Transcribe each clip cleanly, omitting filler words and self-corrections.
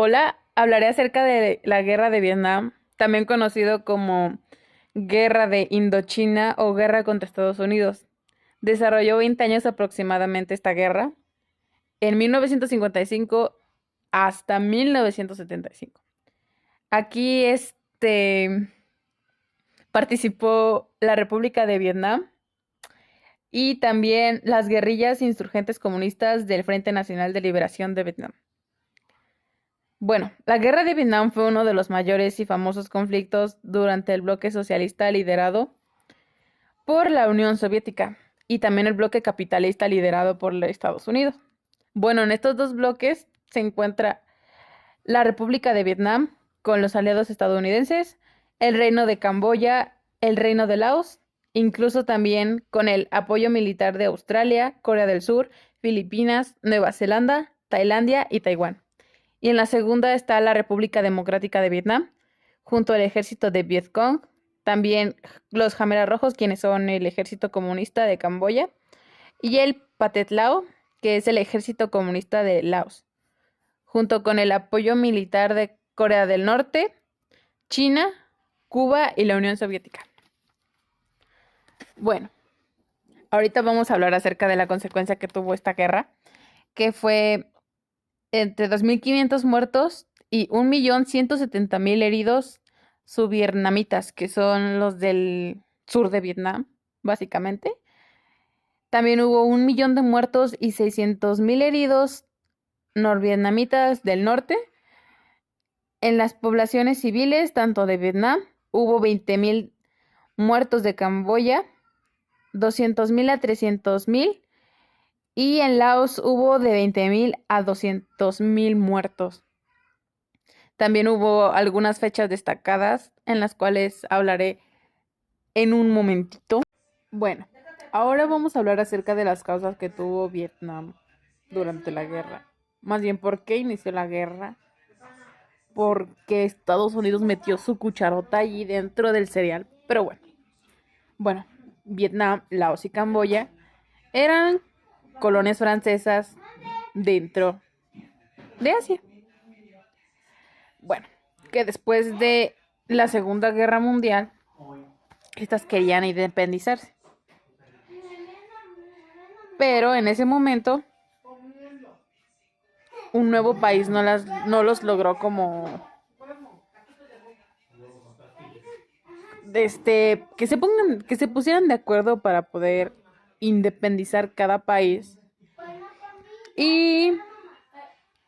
Hola, hablaré acerca de la Guerra de Vietnam, también conocido como Guerra de Indochina o Guerra contra Estados Unidos. Desarrolló 20 años aproximadamente esta guerra, en 1955 hasta 1975. Aquí participó la República de Vietnam y también las guerrillas insurgentes comunistas del Frente Nacional de Liberación de Vietnam. Bueno, la Guerra de Vietnam fue uno de los mayores y famosos conflictos durante el bloque socialista liderado por la Unión Soviética y también el bloque capitalista liderado por los Estados Unidos. Bueno, en estos dos bloques se encuentra la República de Vietnam con los aliados estadounidenses, el Reino de Camboya, el Reino de Laos, incluso también con el apoyo militar de Australia, Corea del Sur, Filipinas, Nueva Zelanda, Tailandia y Taiwán. Y en la segunda está la República Democrática de Vietnam, junto al ejército de Vietcong, también los Khmer Rojos, quienes son el ejército comunista de Camboya, y el Pathet Lao, que es el ejército comunista de Laos, junto con el apoyo militar de Corea del Norte, China, Cuba y la Unión Soviética. Bueno, ahorita vamos a hablar acerca de la consecuencia que tuvo esta guerra, que fue entre 2.500 muertos y 1.170.000 heridos subvietnamitas, que son los del sur de Vietnam, básicamente. También hubo 1 millón de muertos y 600.000 heridos norvietnamitas del norte. En las poblaciones civiles, tanto de Vietnam, hubo 20.000 muertos de Camboya, 200.000 a 300.000, y en Laos hubo de 20.000 a 200.000 muertos. También hubo algunas fechas destacadas en las cuales hablaré en un momentito. Bueno, ahora vamos a hablar acerca de las causas que tuvo Vietnam durante la guerra. Más bien, ¿por qué inició la guerra? Porque Estados Unidos metió su cucharota allí dentro del cereal. Pero bueno, Vietnam, Laos y Camboya eran colonias francesas dentro de Asia. Bueno, que después de la Segunda Guerra Mundial, estas querían independizarse. Pero en ese momento, un nuevo país no los logró como que se pusieran de acuerdo para poder independizar cada país. Y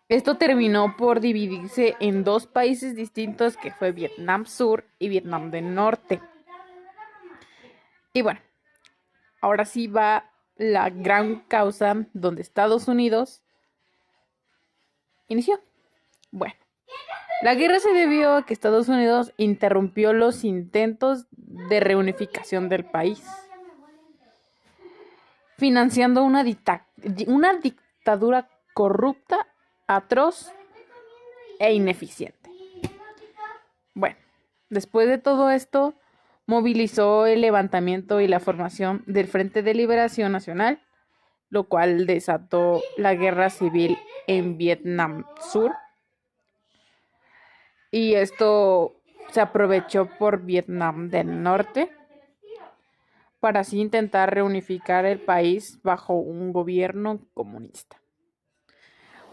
esto terminó por dividirse en dos países distintos, que fue Vietnam Sur y Vietnam del Norte. Y bueno, ahora sí va la gran causa donde Estados Unidos inició. Bueno, la guerra se debió a que Estados Unidos interrumpió los intentos de reunificación del país, financiando una dictadura corrupta, atroz e ineficiente. Bueno, después de todo esto, movilizó el levantamiento y la formación del Frente de Liberación Nacional, lo cual desató la guerra civil en Vietnam Sur. Y esto se aprovechó por Vietnam del Norte para así intentar reunificar el país bajo un gobierno comunista.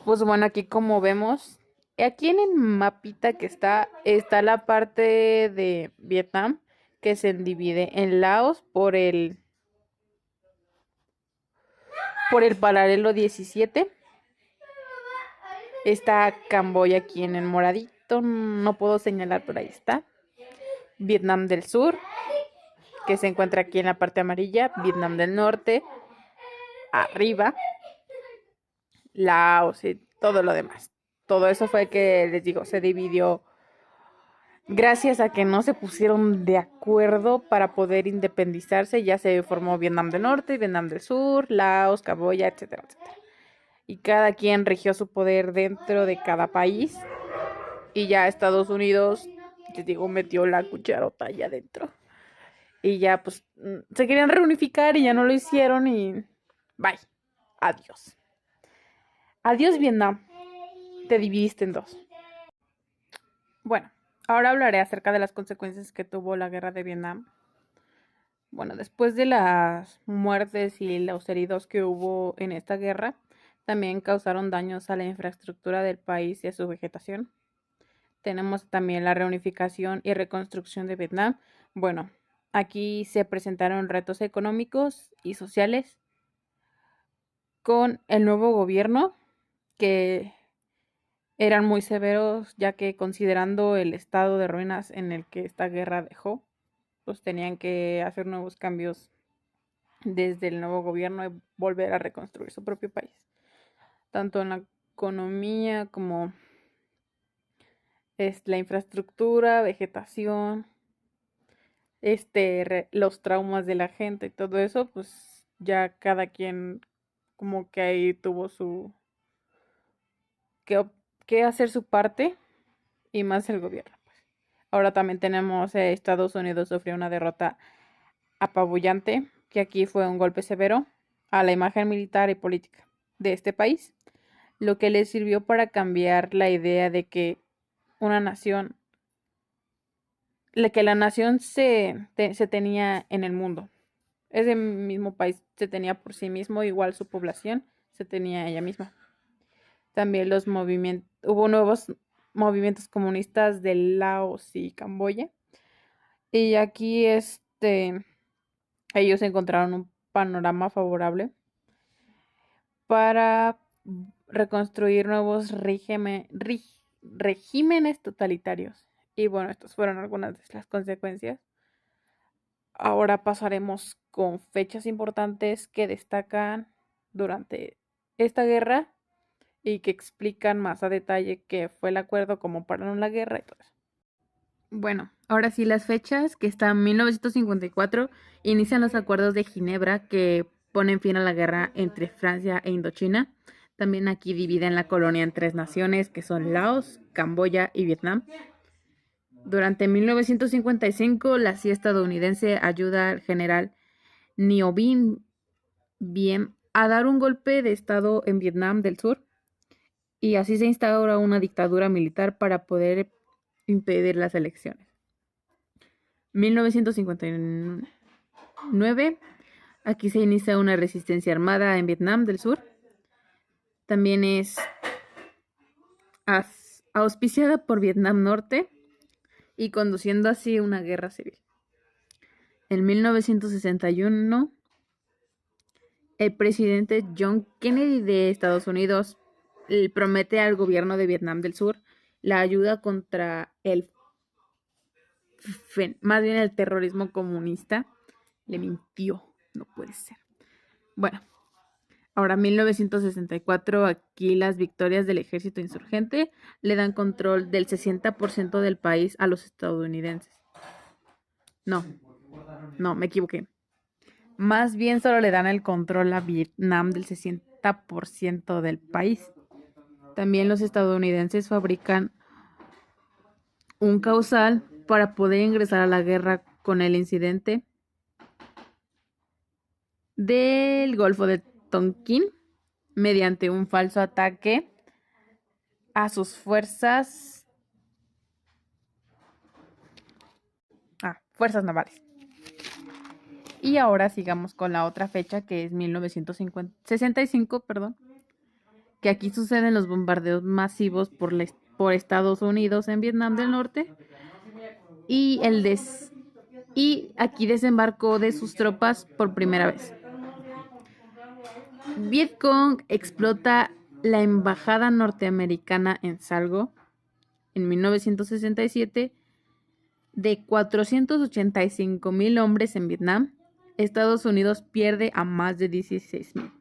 Pues bueno, aquí como vemos, aquí en el mapita que está la parte de Vietnam que se divide en Laos por el paralelo 17. Está Camboya aquí en el moradito, no puedo señalar, pero ahí está. Vietnam del Sur, que se encuentra aquí en la parte amarilla. Vietnam del Norte, arriba. Laos y todo lo demás. Todo eso fue que, les digo, se dividió gracias a que no se pusieron de acuerdo para poder independizarse. Ya se formó Vietnam del Norte, Vietnam del Sur, Laos, Camboya, etcétera, etcétera. Y cada quien rigió su poder dentro de cada país. Y ya Estados Unidos, les digo, metió la cucharota allá adentro. Y ya pues se querían reunificar y ya no lo hicieron y bye, adiós. Adiós Vietnam, te dividiste en dos. Bueno, ahora hablaré acerca de las consecuencias que tuvo la guerra de Vietnam. Bueno, después de las muertes y los heridos que hubo en esta guerra, también causaron daños a la infraestructura del país y a su vegetación. Tenemos también la reunificación y reconstrucción de Vietnam. Bueno, aquí se presentaron retos económicos y sociales con el nuevo gobierno que eran muy severos, ya que considerando el estado de ruinas en el que esta guerra dejó, pues tenían que hacer nuevos cambios desde el nuevo gobierno y volver a reconstruir su propio país, tanto en la economía como la infraestructura, vegetación, los traumas de la gente y todo eso, pues ya cada quien como que ahí tuvo que, que hacer su parte y más el gobierno. Pues. Ahora también tenemos Estados Unidos sufrió una derrota apabullante, que aquí fue un golpe severo a la imagen militar y política de este país, lo que le sirvió para cambiar la idea de que una nación, que la nación se tenía en el mundo. Ese mismo país se tenía por sí mismo, igual su población se tenía ella misma. También hubo nuevos movimientos comunistas de Laos y Camboya. Y aquí ellos encontraron un panorama favorable para reconstruir nuevos regímenes totalitarios. Y bueno, estas fueron algunas de las consecuencias. Ahora pasaremos con fechas importantes que destacan durante esta guerra y que explican más a detalle qué fue el acuerdo, cómo pararon la guerra y todo eso. Bueno, ahora sí las fechas, que está en 1954, inician los acuerdos de Ginebra que ponen fin a la guerra entre Francia e Indochina. También aquí dividen la colonia en 3 naciones, que son Laos, Camboya y Vietnam. Durante 1955, la CIA estadounidense ayuda al general Ngo Diem a dar un golpe de estado en Vietnam del Sur, y así se instaura una dictadura militar para poder impedir las elecciones. 1959, aquí se inicia una resistencia armada en Vietnam del Sur. También es auspiciada por Vietnam Norte y conduciendo así una guerra civil. En 1961, el presidente John Kennedy de Estados Unidos promete al gobierno de Vietnam del Sur la ayuda contra más bien el terrorismo comunista. Le mintió, no puede ser. Bueno, ahora 1964, aquí las victorias del ejército insurgente le dan control del 60% del país a los estadounidenses. No, me equivoqué. Más bien solo le dan el control a Vietnam del 60% del país. También los estadounidenses fabrican un causal para poder ingresar a la guerra con el incidente del Golfo de Tonkin mediante un falso ataque a sus fuerzas navales. Y ahora sigamos con la otra fecha, que es 1965, que aquí suceden los bombardeos masivos por Estados Unidos en Vietnam del Norte, y aquí desembarcó de sus tropas por primera vez. Vietcong explota la embajada norteamericana en Salgo en 1967. De 485,000 hombres en Vietnam, Estados Unidos pierde a más de 16,000.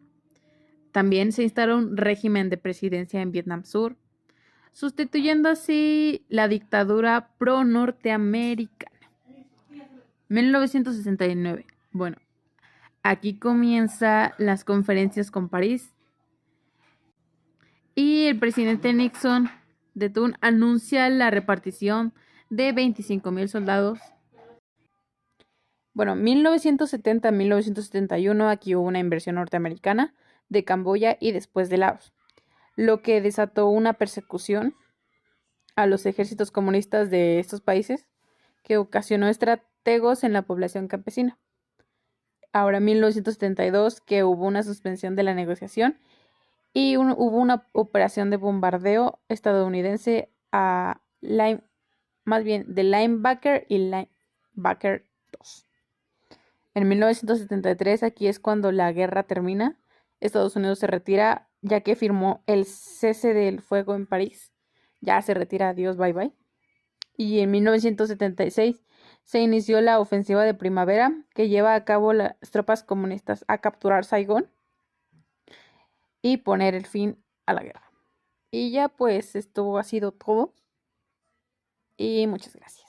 También se instala un régimen de presidencia en Vietnam Sur, sustituyendo así la dictadura pro-norteamericana. 1969. Bueno, aquí comienzan las conferencias con París y el presidente Nixon de Thun anuncia la repartición de 25,000 soldados. Bueno, 1970-1971 aquí hubo una inversión norteamericana de Camboya y después de Laos, lo que desató una persecución a los ejércitos comunistas de estos países, que ocasionó estrategos en la población campesina. Ahora, 1972, que hubo una suspensión de la negociación y hubo una operación de bombardeo estadounidense a más bien de Linebacker y Linebacker 2. En 1973, aquí es cuando la guerra termina. Estados Unidos se retira ya que firmó el cese del fuego en París. Ya se retira, adiós, bye bye. Y en 1976 se inició la ofensiva de primavera que lleva a cabo las tropas comunistas a capturar Saigón y poner el fin a la guerra. Y ya pues esto ha sido todo y muchas gracias.